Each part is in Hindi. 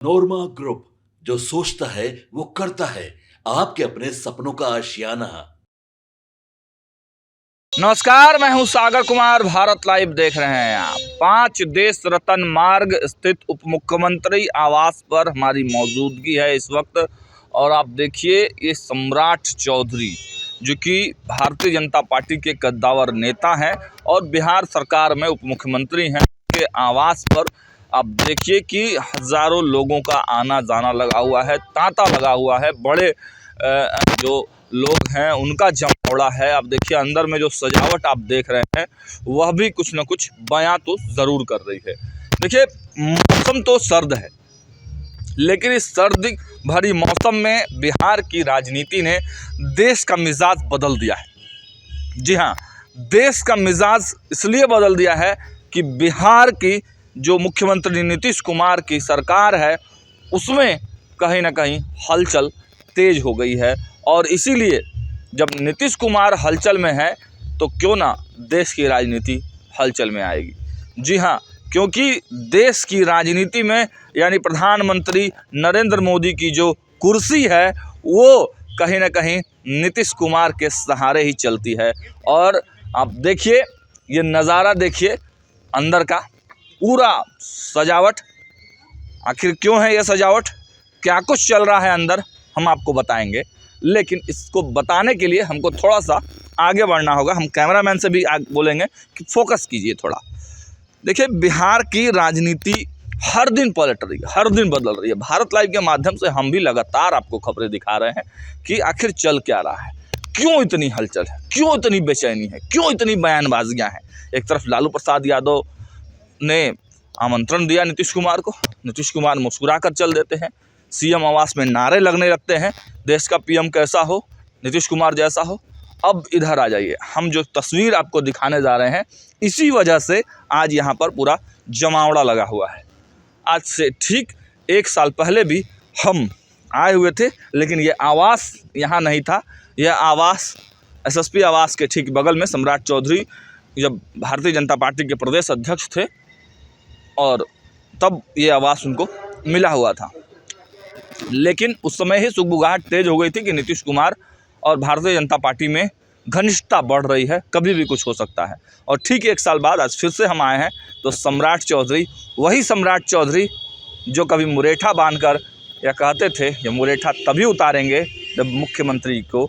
नोरमा ग्रुप, जो सोचता है वो करता है। आपके अपने सपनों का आशियाना। नमस्कार, मैं हूं सागर कुमार। भारत लाइव देख रहे हैं आप। 5 देश रतन मार्ग स्थित उप मुख्यमंत्री आवास पर हमारी मौजूदगी है इस वक्त। और आप देखिए, ये सम्राट चौधरी जो कि भारतीय जनता पार्टी के कद्दावर नेता हैं और बिहार सरकार में उप मुख्यमंत्री हैं, के आवास पर आप देखिए कि हज़ारों लोगों का आना जाना लगा हुआ है, तांता लगा हुआ है। बड़े जो लोग हैं उनका जमावड़ा है। आप देखिए, अंदर में जो सजावट आप देख रहे हैं वह भी कुछ न कुछ बयां तो ज़रूर कर रही है। देखिए, मौसम तो सर्द है, लेकिन इस सर्दी भरी मौसम में बिहार की राजनीति ने देश का मिजाज बदल दिया है। जी हाँ, देश का मिजाज इसलिए बदल दिया है कि बिहार की जो मुख्यमंत्री नीतीश कुमार की सरकार है उसमें कहीं ना कहीं हलचल तेज हो गई है। और इसीलिए जब नीतीश कुमार हलचल में है तो क्यों ना देश की राजनीति हलचल में आएगी। जी हाँ, क्योंकि देश की राजनीति में यानी प्रधानमंत्री नरेंद्र मोदी की जो कुर्सी है वो कहीं ना कहीं नीतीश कुमार के सहारे ही चलती है। और आप देखिए, ये नज़ारा देखिए, अंदर का पूरा सजावट। आखिर क्यों है ये सजावट, क्या कुछ चल रहा है अंदर, हम आपको बताएंगे। लेकिन इसको बताने के लिए हमको थोड़ा सा आगे बढ़ना होगा। हम कैमरामैन से भी बोलेंगे कि फोकस कीजिए थोड़ा। देखिए, बिहार की राजनीति हर दिन पलट रही है, हर दिन बदल रही है। भारत लाइव के माध्यम से हम भी लगातार आपको खबरें दिखा रहे हैं कि आखिर चल क्या रहा है, क्यों इतनी हलचल है, क्यों इतनी बेचैनी है, क्यों इतनी बयानबाजियाँ हैं। एक तरफ लालू प्रसाद यादव ने आमंत्रण दिया नीतीश कुमार को, नीतीश कुमार मुस्कुरा कर चल देते हैं। सीएम आवास में नारे लगने लगते हैं, देश का पीएम कैसा हो, नीतीश कुमार जैसा हो। अब इधर आ जाइए, हम जो तस्वीर आपको दिखाने जा रहे हैं इसी वजह से आज यहाँ पर पूरा जमावड़ा लगा हुआ है। आज से ठीक 1 साल पहले भी हम आए हुए थे, लेकिन ये आवास यहाँ नहीं था। यह आवास एसएसपी आवास के ठीक बगल में सम्राट चौधरी जब भारतीय जनता पार्टी के प्रदेश अध्यक्ष थे और तब ये आवास उनको मिला हुआ था। लेकिन उस समय ही सुगबुगाहट तेज हो गई थी कि नीतीश कुमार और भारतीय जनता पार्टी में घनिष्ठता बढ़ रही है, कभी भी कुछ हो सकता है। और ठीक 1 साल बाद आज फिर से हम आए हैं तो सम्राट चौधरी, वही सम्राट चौधरी जो कभी मुरेठा बांधकर या कहते थे ये मुरेठा तभी उतारेंगे जब मुख्यमंत्री को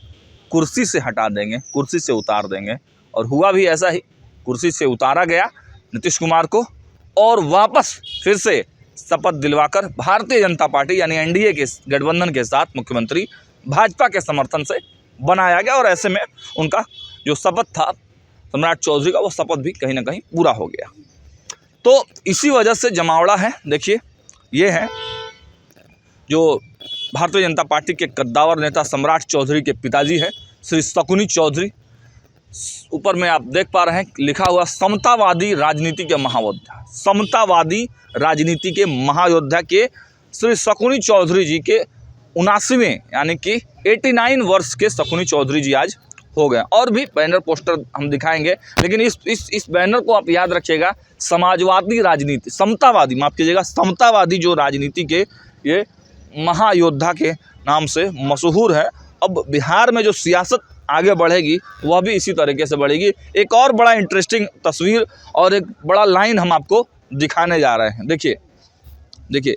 कुर्सी से हटा देंगे, कुर्सी से उतार देंगे। और हुआ भी ऐसा ही, कुर्सी से उतारा गया नीतीश कुमार को और वापस फिर से शपथ दिलवाकर भारतीय जनता पार्टी यानी एनडीए के गठबंधन के साथ मुख्यमंत्री भाजपा के समर्थन से बनाया गया। और ऐसे में उनका जो शपथ था सम्राट चौधरी का, वो शपथ भी कहीं ना कहीं पूरा हो गया। तो इसी वजह से जमावड़ा है। देखिए, ये है जो भारतीय जनता पार्टी के कद्दावर नेता सम्राट चौधरी के पिताजी हैं, श्री शकुनी चौधरी। ऊपर में आप देख पा रहे हैं लिखा हुआ समतावादी राजनीति के महायोद्धा, समतावादी राजनीति के महायोद्धा के श्री शकुनी चौधरी जी के 79वें यानी कि 89 वर्ष के शकुनी चौधरी जी आज हो गए। और भी बैनर पोस्टर हम दिखाएंगे, लेकिन इस बैनर को आप याद रखिएगा, समाजवादी राजनीति, समतावादी, माफ़ कीजिएगा, समतावादी जो राजनीति के ये महायोद्धा के नाम से मशहूर है। अब बिहार में जो सियासत आगे बढ़ेगी वह भी इसी तरीके से बढ़ेगी। एक और बड़ा इंटरेस्टिंग तस्वीर और एक बड़ा लाइन हम आपको दिखाने जा रहे हैं। देखिए,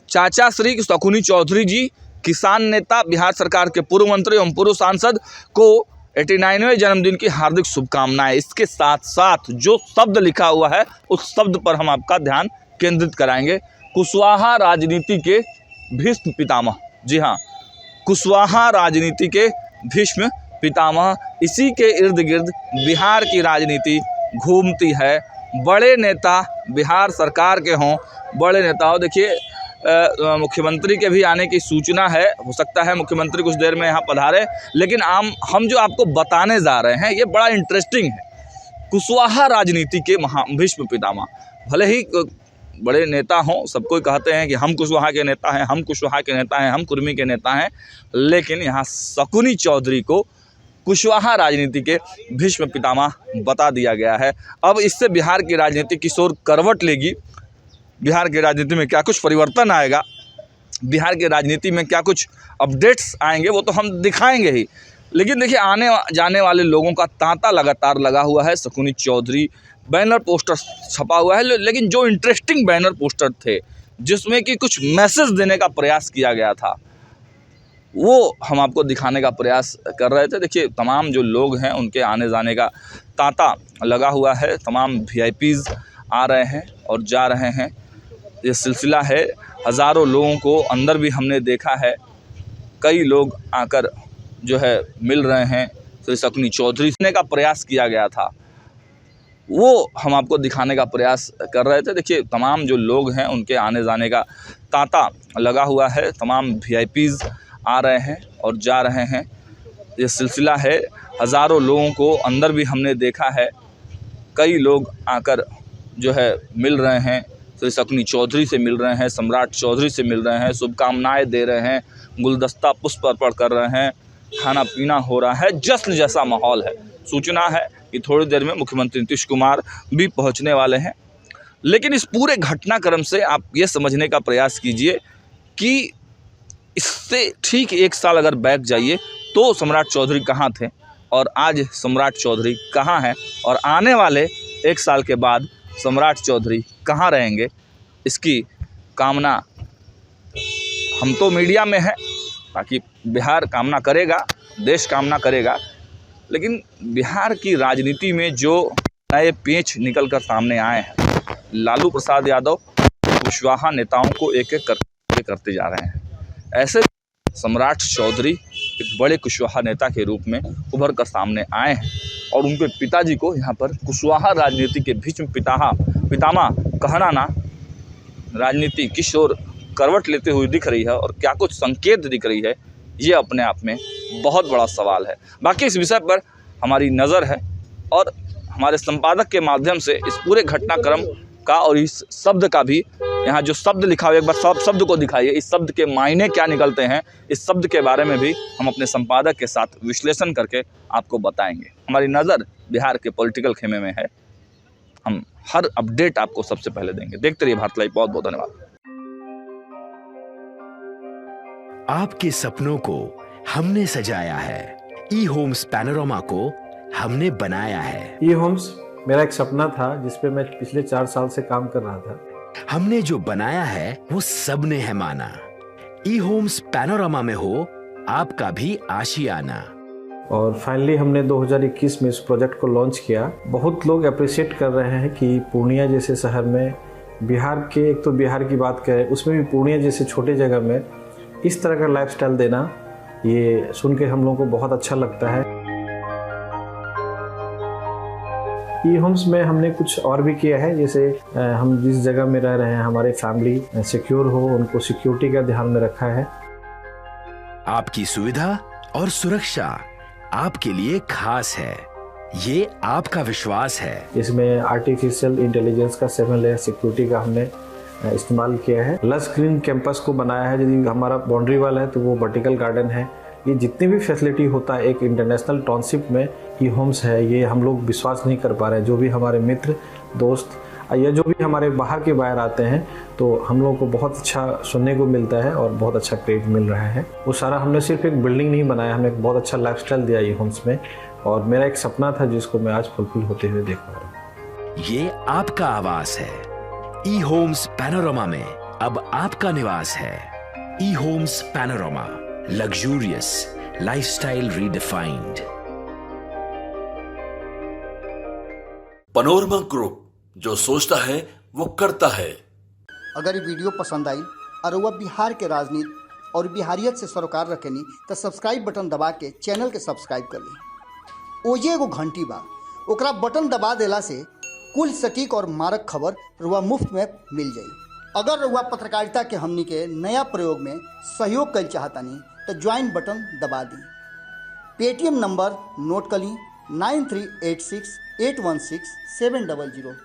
चाचा श्री शकुनी चौधरी जी, किसान नेता, बिहार सरकार के पूर्व मंत्री एवं पूर्व सांसद को 89वें जन्मदिन की हार्दिक शुभकामनाएं। इसके साथ साथ जो शब्द लिखा हुआ है उस शब्द पर हम आपका ध्यान केंद्रित कराएंगे। कुशवाहा राजनीति के भीष्म पितामह, जी हाँ, कुशवाहा राजनीति के भीष्म पितामह, इसी के इर्द गिर्द बिहार की राजनीति घूमती है। बड़े नेता बिहार सरकार के हों, बड़े नेता हो। देखिए, मुख्यमंत्री के भी आने की सूचना है, हो सकता है मुख्यमंत्री कुछ देर में यहाँ पधारे। लेकिन हम जो आपको बताने जा रहे हैं ये बड़ा इंटरेस्टिंग है। कुशवाहा राजनीति के भीष्म पितामह, भले ही बड़े नेता हों, सब कोई कहते हैं कि हम कुशवाहा के नेता हैं, हम कुशवाहा के नेता हैं, हम कुर्मी के नेता हैं, लेकिन यहाँ शकुनी चौधरी को कुशवाहा राजनीति के भीष्म पितामह बता दिया गया है। अब इससे बिहार की राजनीति किस ओर करवट लेगी, बिहार की राजनीति में क्या कुछ परिवर्तन आएगा, बिहार की राजनीति में क्या कुछ अपडेट्स आएंगे वो तो हम दिखाएंगे ही, लेकिन देखिए आने जाने वाले लोगों का तांता लगातार लगा हुआ है। शकुनी चौधरी बैनर पोस्टर छपा हुआ है, लेकिन जो इंटरेस्टिंग बैनर पोस्टर थे जिसमें कि कुछ मैसेज देने का प्रयास किया गया था वो हम आपको दिखाने का प्रयास कर रहे थे। देखिए तमाम जो लोग हैं उनके आने जाने का तांता लगा हुआ है, तमाम VIPs आ रहे हैं और जा रहे हैं, ये सिलसिला है। हज़ारों लोगों को अंदर भी हमने देखा है, कई लोग आकर जो है मिल रहे हैं श्री शकुनी चौधरी से का प्रयास किया गया था वो हम आपको दिखाने का प्रयास कर रहे थे। देखिए तमाम जो लोग हैं उनके आने जाने का तांता लगा हुआ है, तमाम VIPs आ रहे हैं और जा रहे हैं, ये सिलसिला है। हज़ारों लोगों को अंदर भी हमने देखा है, कई लोग आकर जो है मिल रहे हैं, श्री शकुनी चौधरी से मिल रहे हैं, सम्राट चौधरी से मिल रहे हैं, शुभकामनाएं दे रहे हैं, गुलदस्ता पुष्प अर्पण कर रहे हैं, खाना पीना हो रहा है, जश्न जैसा माहौल है। सूचना है कि थोड़ी देर में मुख्यमंत्री नीतीश कुमार भी पहुंचने वाले हैं। लेकिन इस पूरे घटनाक्रम से आप ये समझने का प्रयास कीजिए कि इससे ठीक 1 साल अगर बैक जाइए तो सम्राट चौधरी कहाँ थे और आज सम्राट चौधरी कहाँ हैं, और आने वाले 1 साल के बाद सम्राट चौधरी कहाँ रहेंगे, इसकी कामना हम तो मीडिया में है, बाकी बिहार कामना करेगा, देश कामना करेगा। लेकिन बिहार की राजनीति में जो नए पेंच निकल कर सामने आए हैं, लालू प्रसाद यादव कुशवाहा नेताओं को एक एक करते जा रहे हैं। ऐसे सम्राट चौधरी एक बड़े कुशवाहा नेता के रूप में उभर कर सामने आए हैं और उनके पिताजी को यहाँ पर कुशवाहा राजनीति के बीच में पितामह कहना ना राजनीति किस ओर करवट लेते हुए दिख रही है और क्या कुछ संकेत दिख रही है, ये अपने आप में बहुत बड़ा सवाल है। बाकी इस विषय पर हमारी नज़र है और हमारे संपादक के माध्यम से इस पूरे घटनाक्रम का और इस शब्द का भी, यहाँ जो शब्द लिखा हुआ है एक बार सब शब्द को दिखाइए, इस शब्द के मायने क्या निकलते हैं, इस शब्द के बारे में भी हम अपने संपादक के साथ विश्लेषण करके आपको बताएंगे। हमारी नज़र बिहार के पॉलिटिकल खेमे में है, हम हर अपडेट आपको सबसे पहले देंगे। देखते रहिए भारत लाइव। बहुत बहुत धन्यवाद। आपके सपनों को हमने सजाया है, ई होम्स पैनोरमा को हमने बनाया है। ई होम्स मेरा एक सपना था जिस पे मैं पिछले 4 साल से काम कर रहा था। हमने जो बनाया है वो सबने है माना। ई होम्स पैनोरमा में हो आपका भी आशियाना। और फाइनली हमने 2021 में इस प्रोजेक्ट को लॉन्च किया। बहुत लोग अप्रिशिएट कर रहे हैं कि पूर्णिया जैसे शहर में, बिहार के, एक तो बिहार की बात करें उसमें भी पूर्णिया जैसे छोटे जगह में इस तरह का लाइफस्टाइल देना, ये सुन के हम लोगों को बहुत अच्छा लगता है। ई होम्स में हमने कुछ और भी किया है, जैसे हम जिस जगह में रह रहे हैं हमारे फैमिली सिक्योर हो, उनको सिक्योरिटी का ध्यान में रखा है। आपकी सुविधा और सुरक्षा आपके लिए खास है, ये आपका विश्वास है। इसमें आर्टिफिशियल इंटेलिजेंस का 7 लेयर सिक्योरिटी का हमने इस्तेमाल किया है। लस ग्रीन कैंपस को बनाया है, यदि हमारा बाउंड्री वाल है तो वो वर्टिकल गार्डन है। ये जितनी भी फैसिलिटी होता है एक इंटरनेशनल टाउनशिप में ई होम्स है, ये हम लोग विश्वास नहीं कर पा रहे हैं। जो भी हमारे मित्र दोस्त या जो भी हमारे बाहर के बाहर आते हैं तो हम लोगों को बहुत अच्छा सुनने को मिलता है और बहुत अच्छा क्रेडिट मिल रहा है। वो सारा हमने सिर्फ एक बिल्डिंग नहीं बनाया, हमने एक बहुत अच्छा लाइफस्टाइल दिया ई होम्स में, और मेरा एक सपना था जिसको मैं आज फुलफिल होते हुए देख पा रहा हूँ। ये आपका आवास है। ई होम्स पैनोरमा में अब आपका निवास है। E homes Panorama, luxurious lifestyle redefined. Panorama group, जो सोचता है वो करता है। अगर ये वीडियो पसंद आई और वह बिहार के राजनीति और बिहारियत से सरोकार रखेनी तो सब्सक्राइब बटन दबा के चैनल के सब्सक्राइब कर ली। ओजे एगो घंटी बा, ओकरा बटन दबा देला से कुल सटीक और मारक खबर रुआ मुफ्त में मिल जाई। अगर रुआ पत्रकारिता के हमनी के नया प्रयोग में सहयोग कर चाहतानी तो ज्वाइन बटन दबा दी। पेटीएम नंबर नोट कर ली 9386816700।